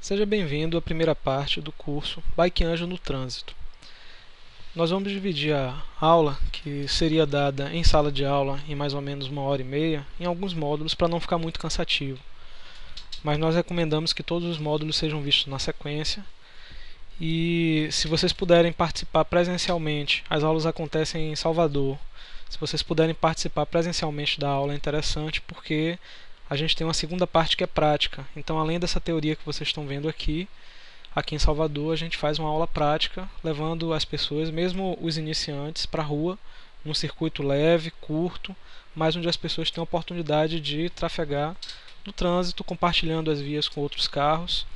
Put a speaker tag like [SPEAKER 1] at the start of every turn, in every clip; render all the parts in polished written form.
[SPEAKER 1] Seja bem-vindo à primeira parte do curso Bike Anjo no Trânsito. Nós vamos dividir a aula, que seria dada em sala de aula em mais ou menos 1h30, em alguns módulos para não ficar muito cansativo. Mas nós recomendamos que todos os módulos sejam vistos na sequência. E se vocês puderem participar presencialmente, as aulas acontecem em Salvador. Se vocês puderem participar presencialmente da aula é interessante, porque a gente tem uma segunda parte que é prática. Então, além dessa teoria que vocês estão vendo aqui em Salvador, a gente faz uma aula prática, levando as pessoas, mesmo os iniciantes, para a rua, num circuito leve, curto, mas onde as pessoas têm a oportunidade de trafegar no trânsito, compartilhando as vias com outros carros.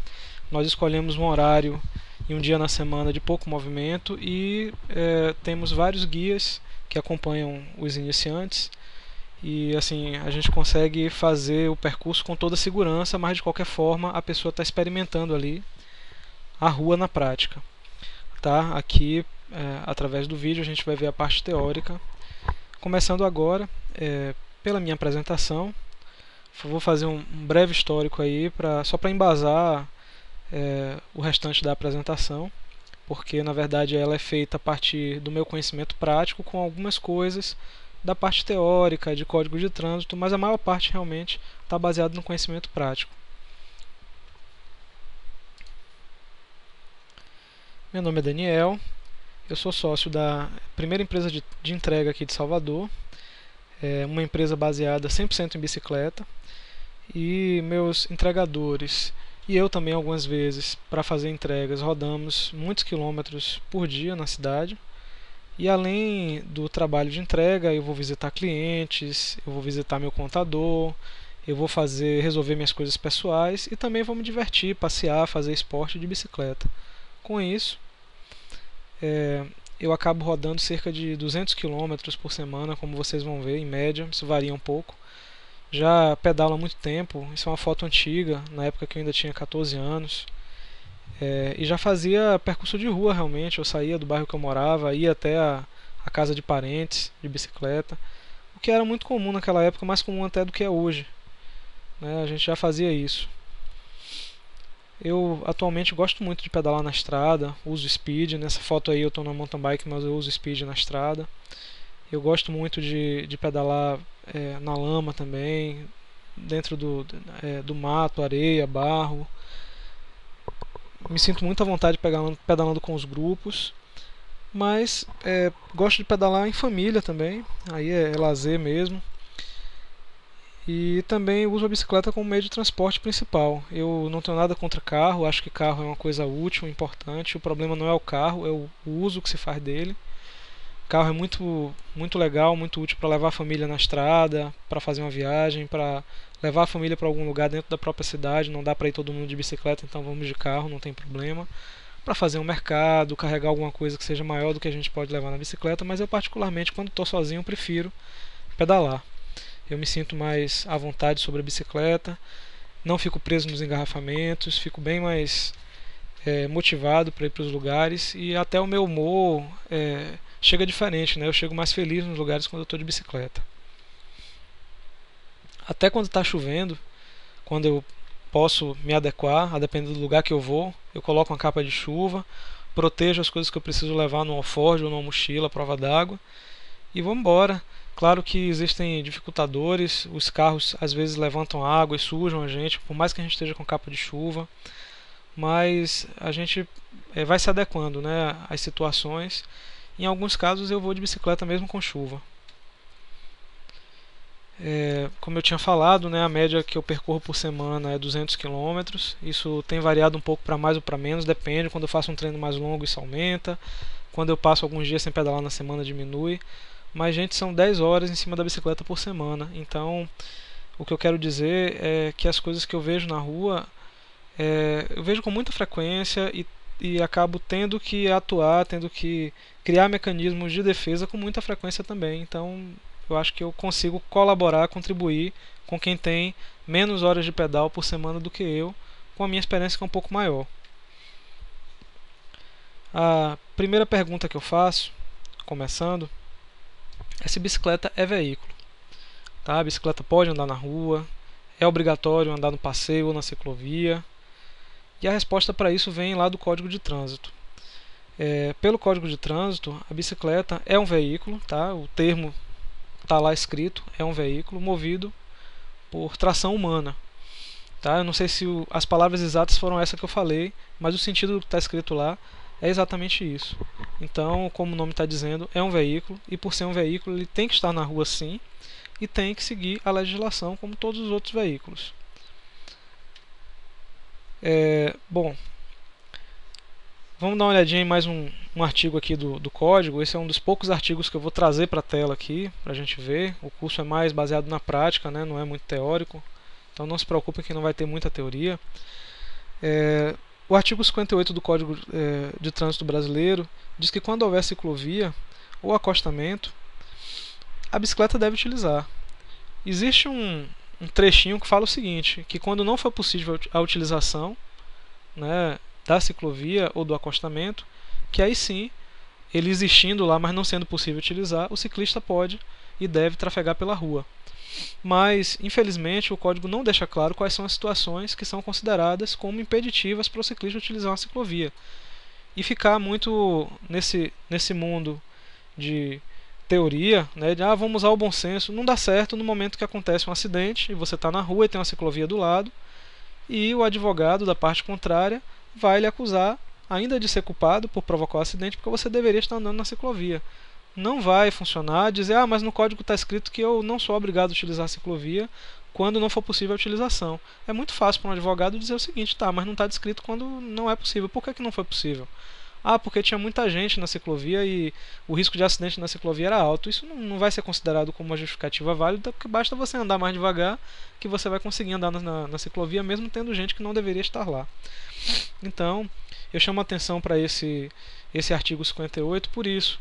[SPEAKER 1] Nós escolhemos um horário e um dia na semana de pouco movimento e temos vários guias que acompanham os iniciantes. E assim, a gente consegue fazer o percurso com toda a segurança, mas de qualquer forma a pessoa está experimentando ali a rua na prática. Tá? Aqui, através do vídeo, a gente vai ver a parte teórica. Começando agora, pela minha apresentação, vou fazer um breve histórico aí, só para embasar o restante da apresentação, porque na verdade ela é feita a partir do meu conhecimento prático, com algumas coisas da parte teórica, de código de trânsito, mas a maior parte realmente está baseada no conhecimento prático. Meu nome é Daniel, eu sou sócio da primeira empresa de entrega aqui de Salvador, uma empresa baseada 100% em bicicleta, e meus entregadores e eu também algumas vezes para fazer entregas rodamos muitos quilômetros por dia na cidade. E além do trabalho de entrega, eu vou visitar clientes, eu vou visitar meu contador, eu vou resolver minhas coisas pessoais e também vou me divertir, passear, fazer esporte de bicicleta. Com isso, eu acabo rodando cerca de 200 km por semana, como vocês vão ver, em média, isso varia um pouco. Já pedalo há muito tempo, isso é uma foto antiga, na época que eu ainda tinha 14 anos. E já fazia percurso de rua realmente, eu saía do bairro que eu morava, ia até a casa de parentes de bicicleta, o que era muito comum naquela época, mais comum até do que é hoje, né? A gente já fazia isso. Eu atualmente gosto muito de pedalar na estrada, uso speed, nessa foto aí eu estou na mountain bike, mas eu uso speed na estrada. Eu gosto muito de pedalar na lama também, dentro do mato, areia, barro. Me sinto muito à vontade pedalando com os grupos, mas gosto de pedalar em família também, aí é lazer mesmo. E também uso a bicicleta como meio de transporte principal. Eu não tenho nada contra carro, acho que carro é uma coisa útil, importante. O problema não é o carro, é o uso que se faz dele. O carro é muito legal, muito útil para levar a família na estrada, para fazer uma viagem, para levar a família para algum lugar dentro da própria cidade. Não dá para ir todo mundo de bicicleta, então vamos de carro, não tem problema. Para fazer um mercado, carregar alguma coisa que seja maior do que a gente pode levar na bicicleta, mas eu particularmente, quando estou sozinho, prefiro pedalar. Eu me sinto mais à vontade sobre a bicicleta, não fico preso nos engarrafamentos, fico bem mais motivado para ir para os lugares e até o meu humor chega diferente, né? Eu chego mais feliz nos lugares quando eu estou de bicicleta. Até quando está chovendo, quando eu posso me adequar, a depender do lugar que eu vou, eu coloco uma capa de chuva, protejo as coisas que eu preciso levar no alforje ou numa mochila à prova d'água e vou embora. Claro que existem dificultadores, os carros às vezes levantam água e sujam a gente, por mais que a gente esteja com capa de chuva, mas a gente vai se adequando, né, às situações. Em alguns casos eu vou de bicicleta mesmo com chuva. Como eu tinha falado, né, a média que eu percorro por semana é 200 km. Isso tem variado um pouco para mais ou para menos, depende. Quando eu faço um treino mais longo isso aumenta, quando eu passo alguns dias sem pedalar na semana diminui. Mas, gente, são 10 horas em cima da bicicleta por semana. Então, o que eu quero dizer é que as coisas que eu vejo na rua, eu vejo com muita frequência e acabo tendo que atuar, tendo que criar mecanismos de defesa com muita frequência também. Então, eu acho que eu consigo colaborar, contribuir com quem tem menos horas de pedal por semana do que eu, com a minha experiência que é um pouco maior. A primeira pergunta que eu faço, começando, é se bicicleta é veículo. Tá? A bicicleta pode andar na rua, é obrigatório andar no passeio ou na ciclovia. E a resposta para isso vem lá do Código de Trânsito. Pelo Código de Trânsito, a bicicleta é um veículo, tá? O termo está lá escrito, é um veículo movido por tração humana. Tá? Eu não sei se as palavras exatas foram essas que eu falei, mas o sentido do que está escrito lá é exatamente isso. Então, como o nome está dizendo, é um veículo, e por ser um veículo ele tem que estar na rua sim, e tem que seguir a legislação como todos os outros veículos. Bom, vamos dar uma olhadinha em mais um artigo aqui do código. Esse é um dos poucos artigos que eu vou trazer para a tela aqui, para a gente ver. O curso é mais baseado na prática, né? Não é muito teórico. Então não se preocupe que não vai ter muita teoria. O artigo 58 do Código de Trânsito Brasileiro diz que quando houver ciclovia ou acostamento, a bicicleta deve utilizar. Existe um trechinho que fala o seguinte, que quando não for possível a utilização, né, da ciclovia ou do acostamento, que aí sim, ele existindo lá, mas não sendo possível utilizar, o ciclista pode e deve trafegar pela rua. Mas, infelizmente, o código não deixa claro quais são as situações que são consideradas como impeditivas para o ciclista utilizar uma ciclovia. E ficar muito nesse mundo de teoria, né, de vamos usar o bom senso, não dá certo no momento que acontece um acidente e você está na rua e tem uma ciclovia do lado, e o advogado da parte contrária vai lhe acusar ainda de ser culpado por provocar o acidente porque você deveria estar andando na ciclovia. Não vai funcionar dizer, mas no código está escrito que eu não sou obrigado a utilizar a ciclovia quando não for possível a utilização. É muito fácil para um advogado dizer o seguinte, mas não está descrito quando não é possível. Por que não foi possível? Porque tinha muita gente na ciclovia e o risco de acidente na ciclovia era alto. Isso não vai ser considerado como uma justificativa válida, porque basta você andar mais devagar que você vai conseguir andar na ciclovia, mesmo tendo gente que não deveria estar lá. Então, eu chamo a atenção para esse artigo 58 por isso.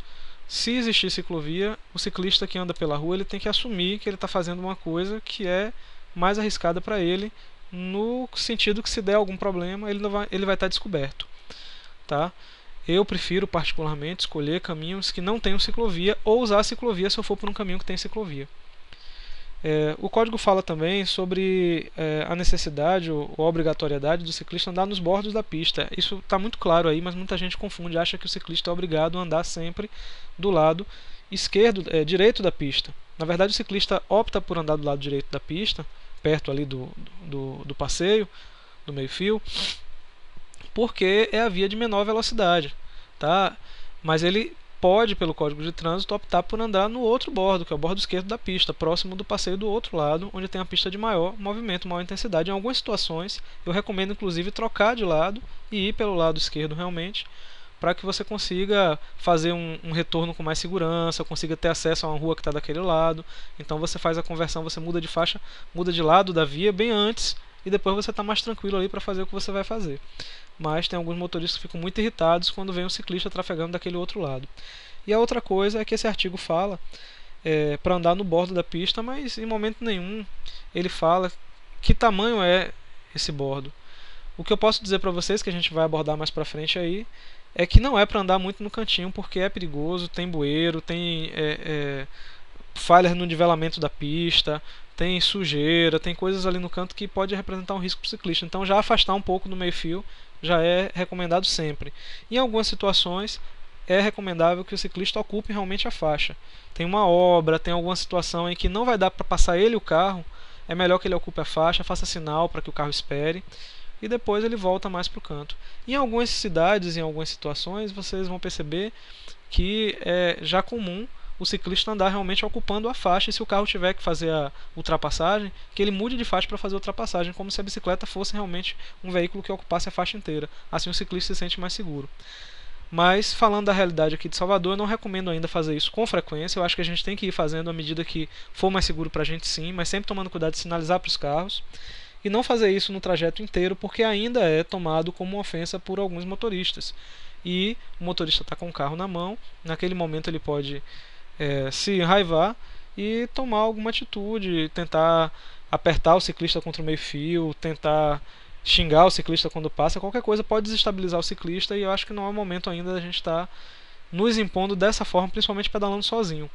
[SPEAKER 1] Se existir ciclovia, o ciclista que anda pela rua ele tem que assumir que ele está fazendo uma coisa que é mais arriscada para ele, no sentido que se der algum problema ele vai estar descoberto. Tá? Eu prefiro particularmente escolher caminhos que não tenham ciclovia ou usar a ciclovia se eu for por um caminho que tem ciclovia. O código fala também sobre a necessidade ou a obrigatoriedade do ciclista andar nos bordos da pista. Isso está muito claro aí, mas muita gente confunde, acha que o ciclista é obrigado a andar sempre do lado direito da pista. Na verdade, o ciclista opta por andar do lado direito da pista, perto ali do passeio, do meio-fio, porque é a via de menor velocidade, tá? Mas ele pode, pelo Código de Trânsito, optar por andar no outro bordo, que é o bordo esquerdo da pista, próximo do passeio do outro lado, onde tem a pista de maior movimento, maior intensidade. Em algumas situações, eu recomendo inclusive trocar de lado e ir pelo lado esquerdo realmente, para que você consiga fazer um retorno com mais segurança, consiga ter acesso a uma rua que está daquele lado. Então você faz a conversão, você muda de faixa, muda de lado da via bem antes, e depois você está mais tranquilo ali para fazer o que você vai fazer. Mas tem alguns motoristas que ficam muito irritados quando vem um ciclista trafegando daquele outro lado. E a outra coisa é que esse artigo fala para andar no bordo da pista, mas em momento nenhum ele fala que tamanho é esse bordo. O que eu posso dizer para vocês, que a gente vai abordar mais para frente aí, é que não é para andar muito no cantinho, porque é perigoso, tem bueiro, tem falhas no nivelamento da pista, tem sujeira, tem coisas ali no canto que pode representar um risco para o ciclista. Então já afastar um pouco do meio-fio já é recomendado sempre. Em algumas situações é recomendável que o ciclista ocupe realmente a faixa. Tem uma obra, tem alguma situação em que não vai dar para passar ele o carro, é melhor que ele ocupe a faixa, faça sinal para que o carro espere e depois ele volta mais para o canto. Em algumas cidades, em algumas situações, vocês vão perceber que é já comum o ciclista andar realmente ocupando a faixa, e se o carro tiver que fazer a ultrapassagem, que ele mude de faixa para fazer a ultrapassagem, como se a bicicleta fosse realmente um veículo que ocupasse a faixa inteira. Assim o ciclista se sente mais seguro. Mas, falando da realidade aqui de Salvador, eu não recomendo ainda fazer isso com frequência. Eu acho que a gente tem que ir fazendo à medida que for mais seguro para a gente, sim, mas sempre tomando cuidado de sinalizar para os carros. E não fazer isso no trajeto inteiro, porque ainda é tomado como uma ofensa por alguns motoristas. E o motorista está com o carro na mão, naquele momento ele pode se enraivar e tomar alguma atitude, tentar apertar o ciclista contra o meio-fio, tentar xingar o ciclista quando passa, qualquer coisa pode desestabilizar o ciclista, e eu acho que não é o momento ainda da gente estar nos impondo dessa forma, principalmente pedalando sozinho.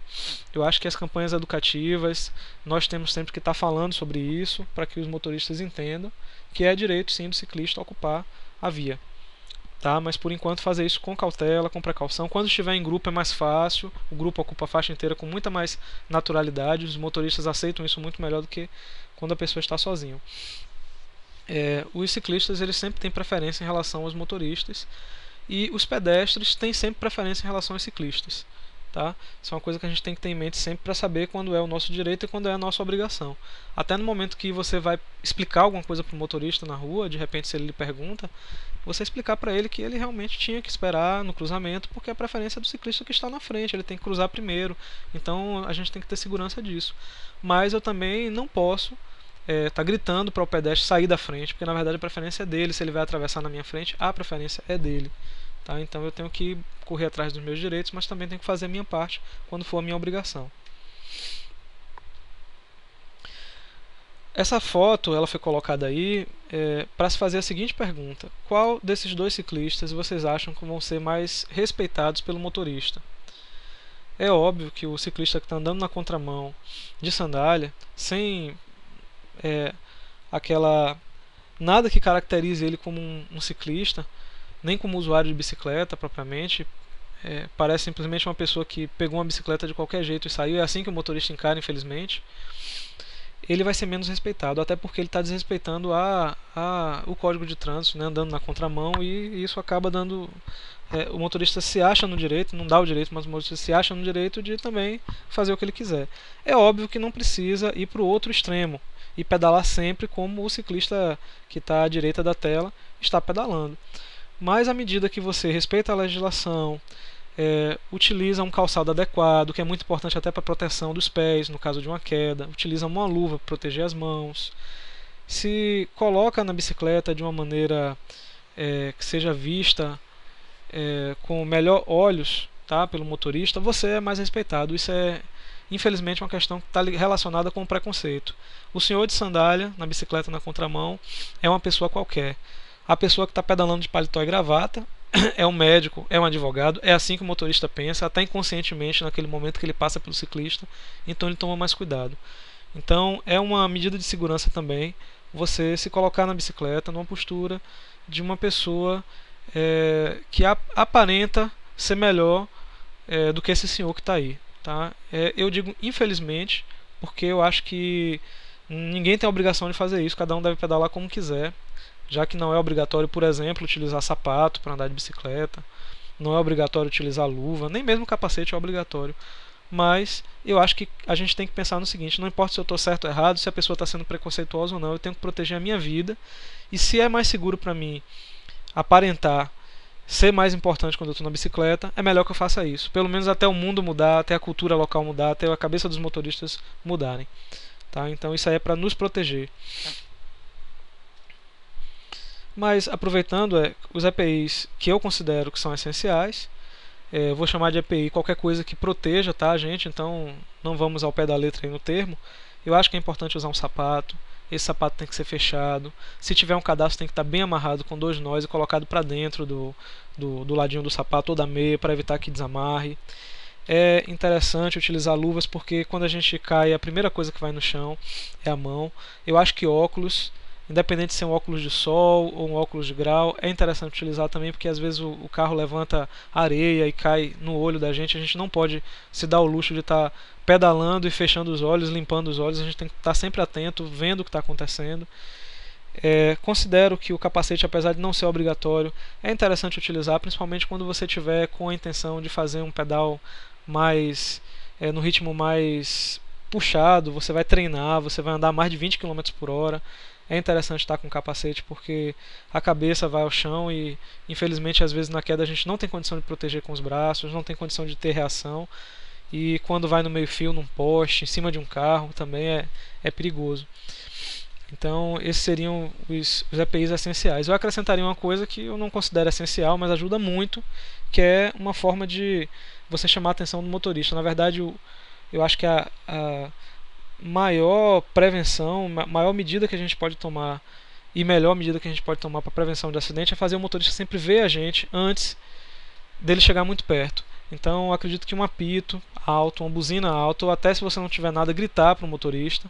[SPEAKER 1] Eu acho que as campanhas educativas, nós temos sempre que estar falando sobre isso, para que os motoristas entendam que é direito sim do ciclista ocupar a via. Tá? Mas por enquanto fazer isso com cautela, com precaução. Quando estiver em grupo é mais fácil, o grupo ocupa a faixa inteira com muita mais naturalidade, os motoristas aceitam isso muito melhor do que quando a pessoa está sozinho. Os ciclistas eles sempre têm preferência em relação aos motoristas, e os pedestres têm sempre preferência em relação aos ciclistas. Tá? Isso é uma coisa que a gente tem que ter em mente sempre para saber quando é o nosso direito e quando é a nossa obrigação. Até no momento que você vai explicar alguma coisa para o motorista na rua, de repente se ele lhe pergunta, você explicar para ele que ele realmente tinha que esperar no cruzamento, porque é a preferência do ciclista que está na frente, ele tem que cruzar primeiro, então a gente tem que ter segurança disso. Mas eu também não posso tá gritando para o pedestre sair da frente, porque na verdade a preferência é dele. Se ele vai atravessar na minha frente, a preferência é dele. Tá? Então eu tenho que correr atrás dos meus direitos, mas também tenho que fazer a minha parte quando for a minha obrigação. Essa foto ela foi colocada aí para se fazer a seguinte pergunta: qual desses dois ciclistas vocês acham que vão ser mais respeitados pelo motorista? É óbvio que o ciclista que está andando na contramão de sandália, sem aquela nada que caracterize ele como um ciclista, nem como usuário de bicicleta propriamente, parece simplesmente uma pessoa que pegou uma bicicleta de qualquer jeito e saiu. É assim que o motorista encara, infelizmente. Ele vai ser menos respeitado, até porque ele está desrespeitando o código de trânsito, né, andando na contramão, e isso acaba dando... o motorista se acha no direito, não dá o direito, mas o motorista se acha no direito de também fazer o que ele quiser. É óbvio que não precisa ir para o outro extremo e pedalar sempre como o ciclista que está à direita da tela está pedalando. Mas à medida que você respeita a legislação, utiliza um calçado adequado, que é muito importante até para a proteção dos pés, no caso de uma queda, utiliza uma luva para proteger as mãos, se coloca na bicicleta de uma maneira que seja vista com melhor olhos, tá, pelo motorista, você é mais respeitado. Isso é, infelizmente, uma questão que está relacionada com o preconceito. O senhor de sandália, na bicicleta na contramão, é uma pessoa qualquer. A pessoa que está pedalando de paletó e gravata é um médico, é um advogado. É assim que o motorista pensa, até inconscientemente naquele momento que ele passa pelo ciclista, então ele toma mais cuidado. Então é uma medida de segurança também você se colocar na bicicleta numa postura de uma pessoa que aparenta ser melhor do que esse senhor que está aí. Tá? Eu digo infelizmente, porque eu acho que ninguém tem a obrigação de fazer isso, cada um deve pedalar como quiser, já que não é obrigatório, por exemplo, utilizar sapato para andar de bicicleta, não é obrigatório utilizar luva, nem mesmo capacete é obrigatório. Mas eu acho que a gente tem que pensar no seguinte: não importa se eu estou certo ou errado, se a pessoa está sendo preconceituosa ou não, eu tenho que proteger a minha vida, e se é mais seguro para mim aparentar ser mais importante quando eu estou na bicicleta, é melhor que eu faça isso. Pelo menos até o mundo mudar, até a cultura local mudar, até a cabeça dos motoristas mudarem. Tá? Então isso aí é para nos proteger. Mas aproveitando, os EPIs que eu considero que são essenciais, eu vou chamar de EPI qualquer coisa que proteja, tá, gente? Então não vamos ao pé da letra aí no termo. Eu acho que é importante usar um sapato. Esse sapato tem que ser fechado. Se tiver um cadastro, tem que estar bem amarrado com 2 nós e colocado para dentro do ladinho do sapato ou da meia, para evitar que desamarre. É interessante utilizar luvas, porque quando a gente cai, a primeira coisa que vai no chão é a mão. Eu acho que óculos, independente de ser um óculos de sol ou um óculos de grau, é interessante utilizar também, porque às vezes o carro levanta areia e cai no olho da gente. A gente não pode se dar o luxo de estar pedalando e fechando os olhos, limpando os olhos. A gente tem que estar sempre atento, vendo o que está acontecendo. Considero que o capacete, apesar de não ser obrigatório, é interessante utilizar, principalmente quando você tiver com a intenção de fazer um pedal mais no ritmo mais puxado. Você vai treinar, você vai andar mais de 20 km por hora. É interessante estar com capacete, porque a cabeça vai ao chão e infelizmente às vezes na queda a gente não tem condição de proteger com os braços, não tem condição de ter reação, e quando vai no meio fio, num poste, em cima de um carro, também é perigoso. Então esses seriam os EPIs essenciais. Eu acrescentaria uma coisa que eu não considero essencial, mas ajuda muito, que é uma forma de você chamar a atenção do motorista. Na verdade, eu acho que a maior prevenção, maior medida que a gente pode tomar e melhor medida que a gente pode tomar para prevenção de acidente é fazer o motorista sempre ver a gente antes dele chegar muito perto. Então acredito que um apito alto, uma buzina alta, ou até se você não tiver nada, gritar para o motorista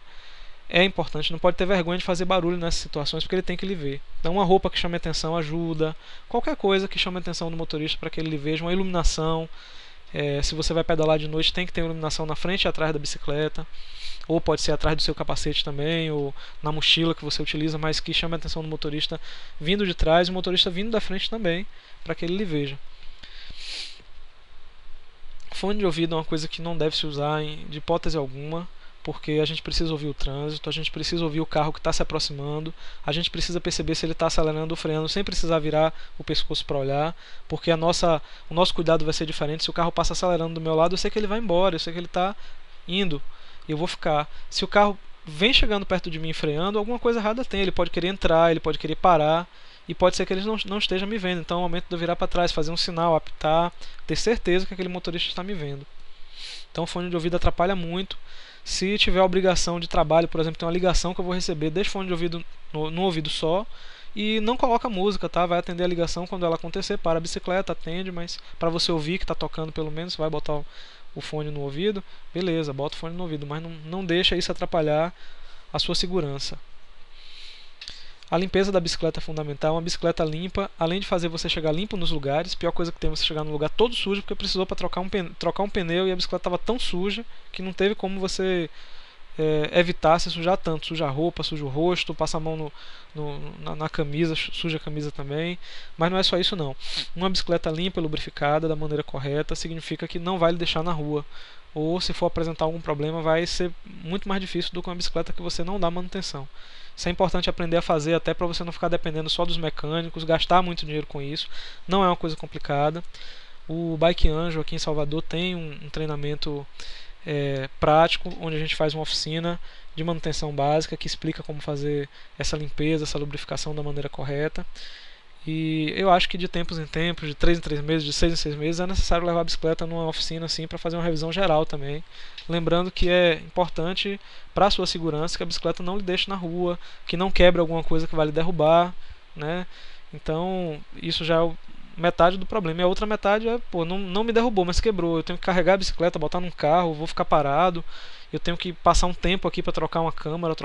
[SPEAKER 1] é importante. Não pode ter vergonha de fazer barulho nessas situações, porque ele tem que lhe ver. Então uma roupa que chame atenção ajuda, qualquer coisa que chame a atenção do motorista para que ele lhe veja, uma iluminação. Se você vai pedalar de noite, tem que ter iluminação na frente e atrás da bicicleta, ou pode ser atrás do seu capacete também, ou na mochila que você utiliza, mas que chame a atenção do motorista vindo de trás e o motorista vindo da frente também, para que ele lhe veja. Fone de ouvido é uma coisa que não deve se usar de hipótese alguma, porque a gente precisa ouvir o trânsito, a gente precisa ouvir o carro que está se aproximando, a gente precisa perceber se ele está acelerando ou freando sem precisar virar o pescoço para olhar, porque o nosso cuidado vai ser diferente. Se o carro passa acelerando do meu lado, eu sei que ele vai embora, eu sei que ele está indo, e eu vou ficar. Se o carro vem chegando perto de mim e freando, alguma coisa errada tem, ele pode querer entrar, ele pode querer parar, e pode ser que ele não esteja me vendo. Então é o momento de eu virar para trás, fazer um sinal, apitar, ter certeza que aquele motorista está me vendo. Então o fone de ouvido atrapalha muito. Se tiver a obrigação de trabalho, por exemplo, tem uma ligação que eu vou receber, deixa o fone de ouvido no ouvido só e não coloca música, tá? Vai atender a ligação quando ela acontecer, para a bicicleta, atende, mas para você ouvir que está tocando pelo menos, vai botar o fone no ouvido, beleza, bota o fone no ouvido, mas não deixa isso atrapalhar a sua segurança. A limpeza da bicicleta é fundamental. Uma bicicleta limpa, além de fazer você chegar limpo nos lugares, a pior coisa que tem é você chegar no lugar todo sujo, porque precisou para trocar um pneu e a bicicleta estava tão suja que não teve como você evitar se sujar tanto. Suja a roupa, suja o rosto, passa a mão na camisa, suja a camisa também. Mas não é só isso não. Uma bicicleta limpa e lubrificada da maneira correta significa que não vai lhe deixar na rua. Ou se for apresentar algum problema, vai ser muito mais difícil do que uma bicicleta que você não dá manutenção. Isso é importante aprender a fazer, até para você não ficar dependendo só dos mecânicos, gastar muito dinheiro com isso. Não é uma coisa complicada. O Bike Anjo aqui em Salvador tem um treinamento prático, onde a gente faz uma oficina de manutenção básica que explica como fazer essa limpeza, essa lubrificação da maneira correta. E eu acho que de tempos em tempos, de 3 em 3 meses, de 6 em 6 meses, é necessário levar a bicicleta numa oficina assim para fazer uma revisão geral também. Lembrando que é importante para a sua segurança que a bicicleta não lhe deixe na rua, que não quebre alguma coisa que vai lhe derrubar, né? Então, isso já é metade do problema. E a outra metade é, pô, não me derrubou, mas quebrou. Eu tenho que carregar a bicicleta, botar num carro, vou ficar parado. Eu tenho que passar um tempo aqui para trocar uma câmera,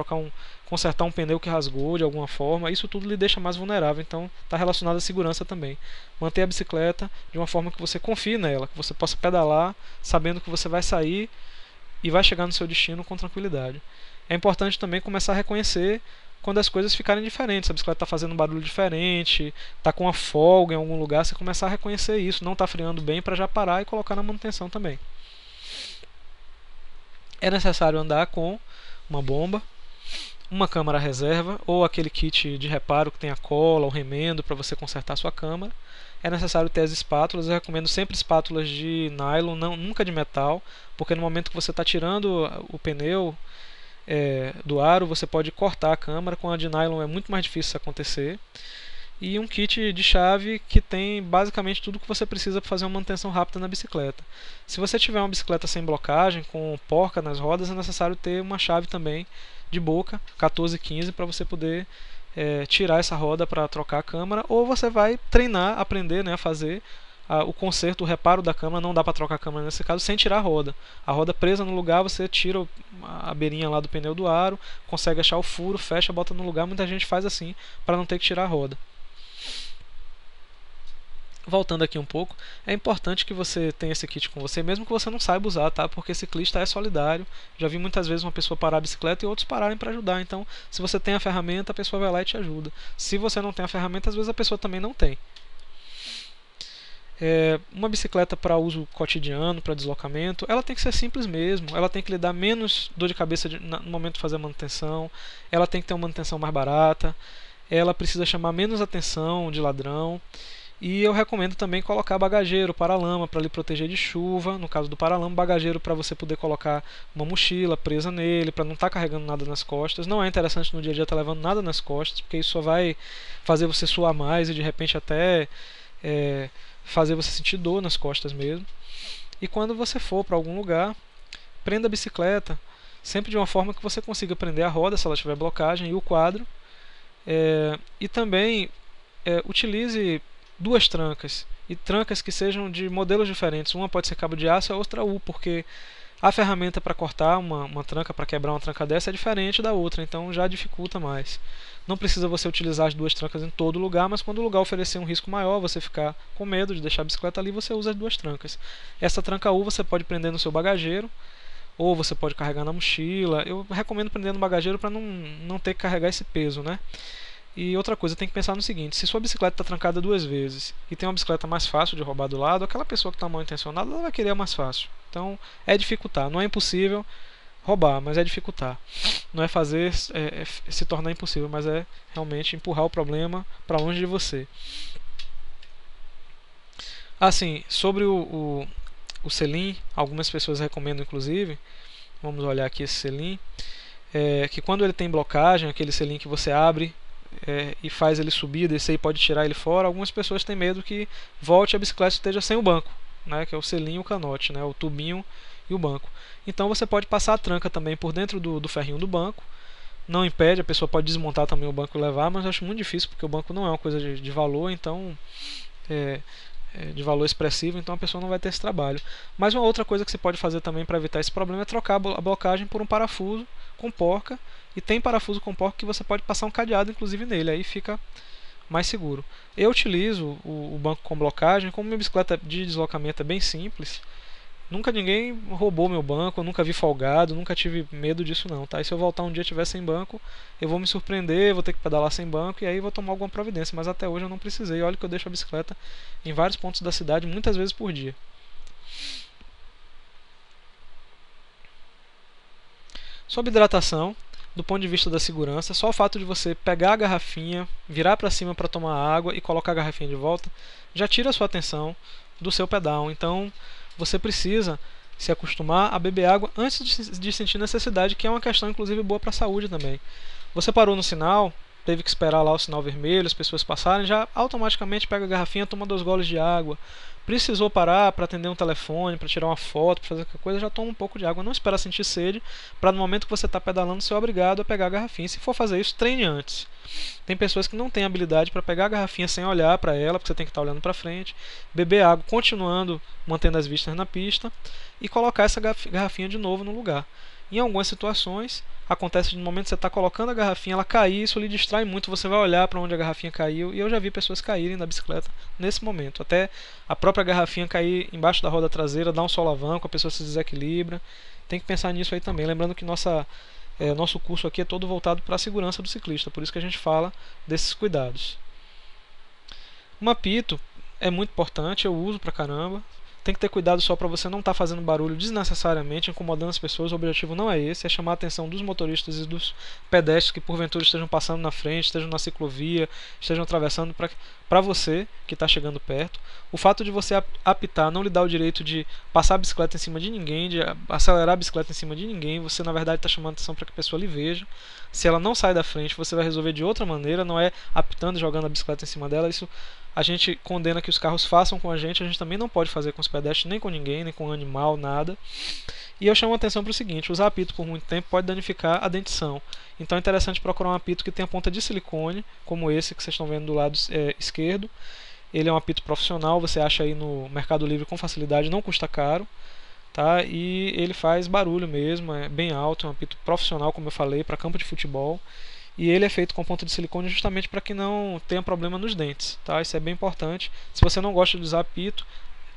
[SPEAKER 1] consertar um pneu que rasgou de alguma forma. Isso tudo lhe deixa mais vulnerável. Então, está relacionado à segurança também. Manter a bicicleta de uma forma que você confie nela, que você possa pedalar, sabendo que você vai sair e vai chegar no seu destino com tranquilidade. É importante também começar a reconhecer quando as coisas ficarem diferentes. A bicicleta está fazendo um barulho diferente, está com uma folga em algum lugar, você começar a reconhecer isso, não está freando bem, para já parar e colocar na manutenção também. É necessário andar com uma bomba, uma câmara reserva ou aquele kit de reparo que tem a cola, o remendo para você consertar a sua câmara. É necessário ter as espátulas. Eu recomendo sempre espátulas de nylon, nunca de metal, porque no momento que você está tirando o pneu do aro, você pode cortar a câmara. Com a de nylon é muito mais difícil isso acontecer. E um kit de chave que tem basicamente tudo que você precisa para fazer uma manutenção rápida na bicicleta. Se você tiver uma bicicleta sem blocagem, com porca nas rodas, é necessário ter uma chave também de boca, 14-15, para você poder tirar essa roda para trocar a câmera, ou você vai treinar, aprender, né, a fazer o conserto, o reparo da câmera. Não dá para trocar a câmera nesse caso sem tirar a roda. A roda presa no lugar, você tira a beirinha lá do pneu do aro, consegue achar o furo, fecha, bota no lugar. Muita gente faz assim para não ter que tirar a roda. Voltando aqui um pouco, é importante que você tenha esse kit com você, mesmo que você não saiba usar, tá? Porque ciclista é solidário. Já vi muitas vezes uma pessoa parar a bicicleta e outros pararem para ajudar. Então, se você tem a ferramenta, a pessoa vai lá e te ajuda. Se você não tem a ferramenta, às vezes a pessoa também não tem. Uma bicicleta para uso cotidiano, para deslocamento, ela tem que ser simples mesmo. Ela tem que lhe dar menos dor de cabeça no momento de fazer a manutenção. Ela tem que ter uma manutenção mais barata. Ela precisa chamar menos atenção de ladrão. E eu recomendo também colocar bagageiro, paralama, para lhe proteger de chuva. No caso do paralama, bagageiro para você poder colocar uma mochila presa nele, para não estar carregando nada nas costas. Não é interessante no dia a dia estar levando nada nas costas, porque isso só vai fazer você suar mais e de repente até fazer você sentir dor nas costas mesmo. E quando você for para algum lugar, prenda a bicicleta, sempre de uma forma que você consiga prender a roda, se ela tiver blocagem, e o quadro. E também utilize 2 trancas e trancas que sejam de modelos diferentes. Uma pode ser cabo de aço e a outra U, porque a ferramenta para cortar uma tranca, para quebrar uma tranca dessa, é diferente da outra, então já dificulta mais. Não precisa você utilizar as duas trancas em todo lugar, mas quando o lugar oferecer um risco maior, você ficar com medo de deixar a bicicleta ali, você usa as duas trancas. Essa tranca U você pode prender no seu bagageiro, ou você pode carregar na mochila. Eu recomendo prender no bagageiro para não ter que carregar esse peso, né? E outra coisa, tem que pensar no seguinte: se sua bicicleta está trancada duas vezes e tem uma bicicleta mais fácil de roubar do lado, aquela pessoa que está mal intencionada, ela vai querer a mais fácil. Então é dificultar, não é impossível roubar, mas é dificultar. Não é fazer se tornar impossível, mas é realmente empurrar o problema para longe de você. Assim, sobre o selim, algumas pessoas recomendam inclusive, vamos olhar aqui esse selim, que quando ele tem blocagem, aquele selim que você abre e faz ele subir, descer e pode tirar ele fora, algumas pessoas têm medo que volte a bicicleta esteja sem o banco, né, que é o selim e o canote, né, o tubinho e o banco. Então você pode passar a tranca também por dentro do ferrinho do banco. Não impede, a pessoa pode desmontar também o banco e levar, mas eu acho muito difícil porque o banco não é uma coisa de valor, então de valor expressivo, então a pessoa não vai ter esse trabalho. Mas uma outra coisa que você pode fazer também para evitar esse problema é trocar a blocagem por um parafuso com porca, e tem parafuso com porca que você pode passar um cadeado inclusive nele, aí fica mais seguro. Eu utilizo o banco com blocagem, como minha bicicleta de deslocamento é bem simples, nunca ninguém roubou meu banco, eu nunca vi folgado, nunca tive medo disso não, tá? E se eu voltar um dia e tiver sem banco, eu vou me surpreender, vou ter que pedalar sem banco e aí vou tomar alguma providência, mas até hoje eu não precisei. Olha que eu deixo a bicicleta em vários pontos da cidade, muitas vezes por dia. Sobre hidratação, do ponto de vista da segurança, só o fato de você pegar a garrafinha, virar para cima para tomar água e colocar a garrafinha de volta, já tira a sua atenção do seu pedal. Então, você precisa se acostumar a beber água antes de sentir necessidade, que é uma questão inclusive boa para a saúde também. Você parou no sinal, teve que esperar lá o sinal vermelho, as pessoas passarem, já automaticamente pega a garrafinha, toma 2 goles de água. Precisou parar para atender um telefone, para tirar uma foto, para fazer qualquer coisa, já toma um pouco de água. Não espera sentir sede, para no momento que você está pedalando ser obrigado a pegar a garrafinha. Se for fazer isso, treine antes. Tem pessoas que não têm habilidade para pegar a garrafinha sem olhar para ela, porque você tem que estar olhando para frente, beber água continuando mantendo as vistas na pista e colocar essa garrafinha de novo no lugar. Em algumas situações, acontece de no momento que você está colocando a garrafinha, ela cair, isso lhe distrai muito, você vai olhar para onde a garrafinha caiu, e eu já vi pessoas caírem da bicicleta nesse momento, até a própria garrafinha cair embaixo da roda traseira, dar um solavanco, a pessoa se desequilibra. Tem que pensar nisso aí também, lembrando que nosso curso aqui é todo voltado para a segurança do ciclista, por isso que a gente fala desses cuidados. Um apito é muito importante, eu uso pra caramba. Tem que ter cuidado só para você não estar fazendo barulho desnecessariamente, incomodando as pessoas. O objetivo não é esse, é chamar a atenção dos motoristas e dos pedestres que porventura estejam passando na frente, estejam na ciclovia, estejam atravessando, para você que está chegando perto. O fato de você apitar não lhe dá o direito de passar a bicicleta em cima de ninguém, de acelerar a bicicleta em cima de ninguém. Você na verdade está chamando a atenção para que a pessoa lhe veja. Se ela não sai da frente, você vai resolver de outra maneira, não é apitando e jogando a bicicleta em cima dela. Isso a gente condena que os carros façam com a gente também não pode fazer com os pedestres, nem com ninguém, nem com animal, nada. E eu chamo a atenção para o seguinte: usar apito por muito tempo pode danificar a dentição. Então é interessante procurar um apito que tenha ponta de silicone, como esse que vocês estão vendo do lado esquerdo. Ele é um apito profissional, você acha aí no Mercado Livre com facilidade, não custa caro, tá? E ele faz barulho mesmo, é bem alto, é um apito profissional, como eu falei, para campo de futebol. E ele é feito com ponta de silicone justamente para que não tenha problema nos dentes, tá? Isso é bem importante. Se você não gosta de usar apito,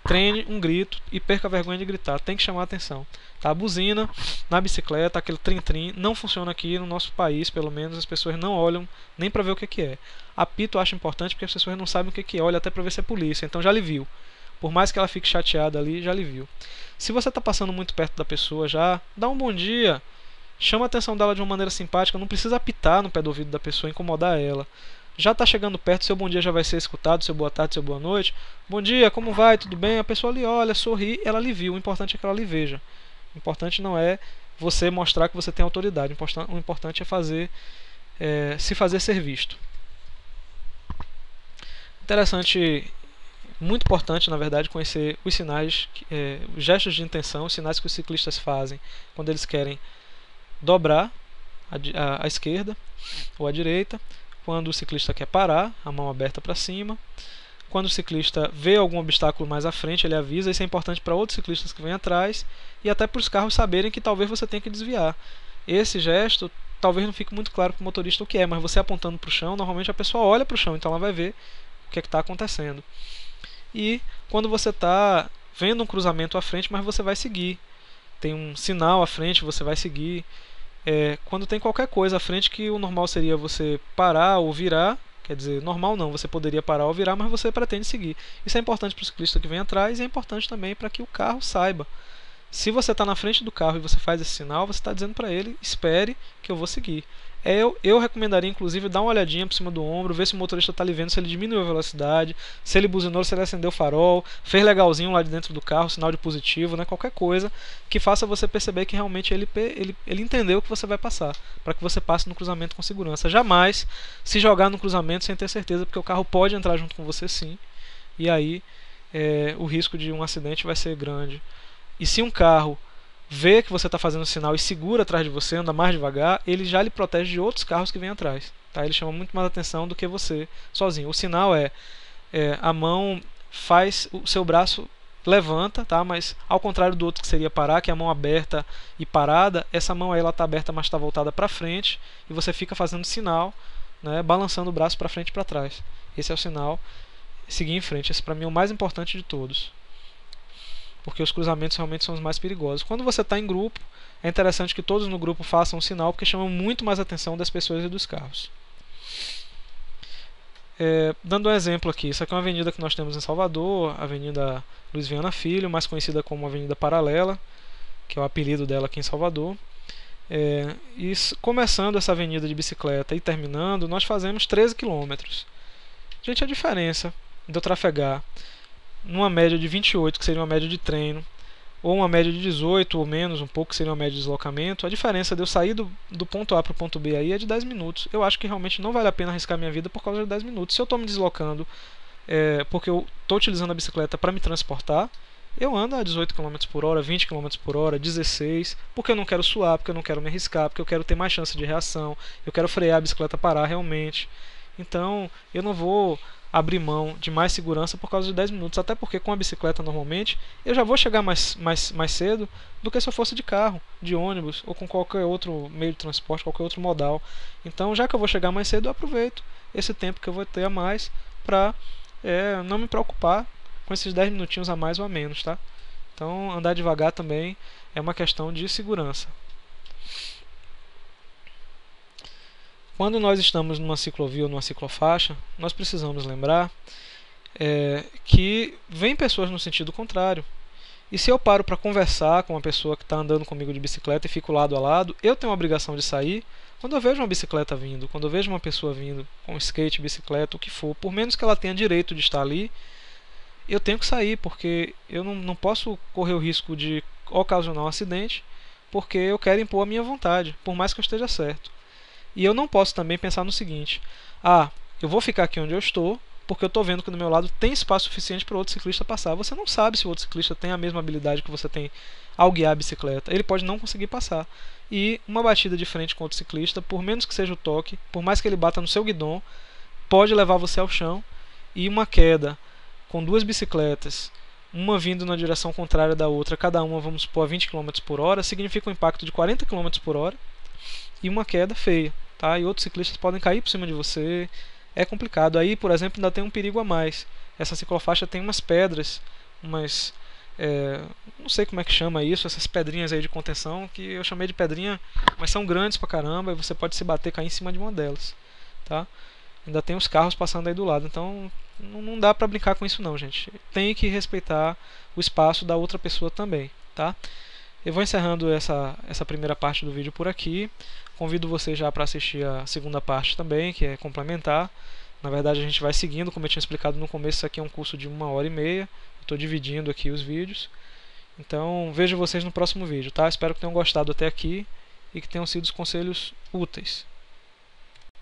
[SPEAKER 1] treine um grito e perca a vergonha de gritar, tem que chamar a atenção, tá? A buzina na bicicleta, aquele trim-trim, não funciona aqui no nosso país, pelo menos as pessoas não olham nem para ver o que é. Apito eu acho importante porque as pessoas não sabem o que é, olha até para ver se é polícia, então já lhe viu. Por mais que ela fique chateada ali, já lhe viu. Se você está passando muito perto da pessoa, já dá um bom dia, chama a atenção dela de uma maneira simpática, não precisa apitar no pé do ouvido da pessoa, incomodar ela. Já está chegando perto, seu bom dia já vai ser escutado, seu boa tarde, seu boa noite. Bom dia, como vai? Tudo bem? A pessoa lhe olha, sorri, ela lhe viu. O importante é que ela lhe veja. O importante não é você mostrar que você tem autoridade. O importante é se fazer ser visto. Interessante, muito importante, na verdade, conhecer os sinais, os gestos de intenção, os sinais que os ciclistas fazem quando eles querem dobrar à esquerda ou à direita, quando o ciclista quer parar, a mão aberta para cima, Quando o ciclista vê algum obstáculo mais à frente, ele avisa. Isso é importante para outros ciclistas que vêm atrás e até para os carros saberem que talvez você tenha que desviar. Esse gesto talvez não fique muito claro para o motorista o que é, mas você apontando para o chão, normalmente a pessoa olha para o chão, então ela vai ver o que está acontecendo. E quando você está vendo um cruzamento à frente, mas você vai seguir, tem um sinal à frente, você vai seguir. Quando tem qualquer coisa à frente que o normal seria você parar ou virar, quer dizer, normal não, você poderia parar ou virar, mas você pretende seguir. Isso é importante para o ciclista que vem atrás e é importante também para que o carro saiba. Se você está na frente do carro e você faz esse sinal, você está dizendo para ele, espere que eu vou seguir. Eu recomendaria, inclusive, dar uma olhadinha por cima do ombro, ver se o motorista está ali vendo, se ele diminuiu a velocidade, se ele buzinou, se ele acendeu o farol, fez legalzinho lá de dentro do carro, sinal de positivo, né? Qualquer coisa que faça você perceber que realmente ele entendeu que você vai passar, para que você passe no cruzamento com segurança. Jamais se jogar no cruzamento sem ter certeza, porque o carro pode entrar junto com você sim, e aí o risco de um acidente vai ser grande. E se um carro vê que você está fazendo sinal e segura atrás de você, anda mais devagar, ele já lhe protege de outros carros que vêm atrás. Tá? Ele chama muito mais atenção do que você sozinho. O sinal a mão faz, o seu braço levanta, tá? Mas ao contrário do outro que seria parar, que é a mão aberta e parada, essa mão aí ela está aberta, mas está voltada para frente e você fica fazendo sinal, né? Balançando o braço para frente e para trás. Esse é o sinal. Seguir em frente. Esse para mim é o mais importante de todos, porque os cruzamentos realmente são os mais perigosos. Quando você está em grupo, é interessante que todos no grupo façam um sinal, porque chamam muito mais a atenção das pessoas e dos carros. Dando um exemplo aqui, isso aqui é uma avenida que nós temos em Salvador, a Avenida Luiz Viana Filho, mais conhecida como Avenida Paralela, que é o apelido dela aqui em Salvador. E começando essa avenida de bicicleta e terminando, nós fazemos 13 km. Gente, a diferença de eu trafegar numa média de 28, que seria uma média de treino, ou uma média de 18 ou menos, um pouco, que seria uma média de deslocamento, a diferença de eu sair do ponto A para o ponto B aí é de 10 minutos. Eu acho que realmente não vale a pena arriscar minha vida por causa de 10 minutos. Se eu estou me deslocando porque eu estou utilizando a bicicleta para me transportar, eu ando a 18 km por hora, 20 km por hora, 16, porque eu não quero suar, porque eu não quero me arriscar, porque eu quero ter mais chance de reação, eu quero frear a bicicleta parar realmente. Então eu não vou abrir mão de mais segurança por causa de 10 minutos, até porque com a bicicleta normalmente eu já vou chegar mais cedo do que se eu fosse de carro, de ônibus ou com qualquer outro meio de transporte, qualquer outro modal. Então já que eu vou chegar mais cedo, eu aproveito esse tempo que eu vou ter a mais para não me preocupar com esses 10 minutinhos a mais ou a menos, tá? Então andar devagar também é uma questão de segurança. Quando nós estamos numa ciclovia ou numa ciclofaixa, nós precisamos lembrar que vem pessoas no sentido contrário. E se eu paro para conversar com uma pessoa que está andando comigo de bicicleta e fico lado a lado, eu tenho a obrigação de sair quando eu vejo uma bicicleta vindo, quando eu vejo uma pessoa vindo com skate, bicicleta, o que for. Por menos que ela tenha direito de estar ali, eu tenho que sair, porque eu não posso correr o risco de ocasionar um acidente, porque eu quero impor a minha vontade, por mais que eu esteja certo. E eu não posso também pensar no seguinte: eu vou ficar aqui onde eu estou, porque eu estou vendo que do meu lado tem espaço suficiente para o outro ciclista passar. Você não sabe se o outro ciclista tem a mesma habilidade que você tem ao guiar a bicicleta. Ele pode não conseguir passar. E uma batida de frente com outro ciclista, por menos que seja o toque, por mais que ele bata no seu guidão, pode levar você ao chão. E uma queda com duas bicicletas, uma vindo na direção contrária da outra, cada uma, vamos supor, a 20 km por hora, significa um impacto de 40 km por hora e uma queda feia, tá? E outros ciclistas podem cair por cima de você. É complicado. Aí, por exemplo, ainda tem um perigo a mais. Essa ciclofaixa tem umas pedras, não sei como é que chama isso, essas pedrinhas aí de contenção, que eu chamei de pedrinha, mas são grandes pra caramba e você pode se bater e cair em cima de uma delas, tá? Ainda tem os carros passando aí do lado, então não dá pra brincar com isso não, gente. Tem que respeitar o espaço da outra pessoa também, tá? Eu vou encerrando essa primeira parte do vídeo por aqui. Convido você já para assistir a segunda parte também, que é complementar. Na verdade a gente vai seguindo, como eu tinha explicado no começo, isso aqui é um curso de 1h30. Estou dividindo aqui os vídeos. Então vejo vocês no próximo vídeo, tá? Espero que tenham gostado até aqui e que tenham sido os conselhos úteis.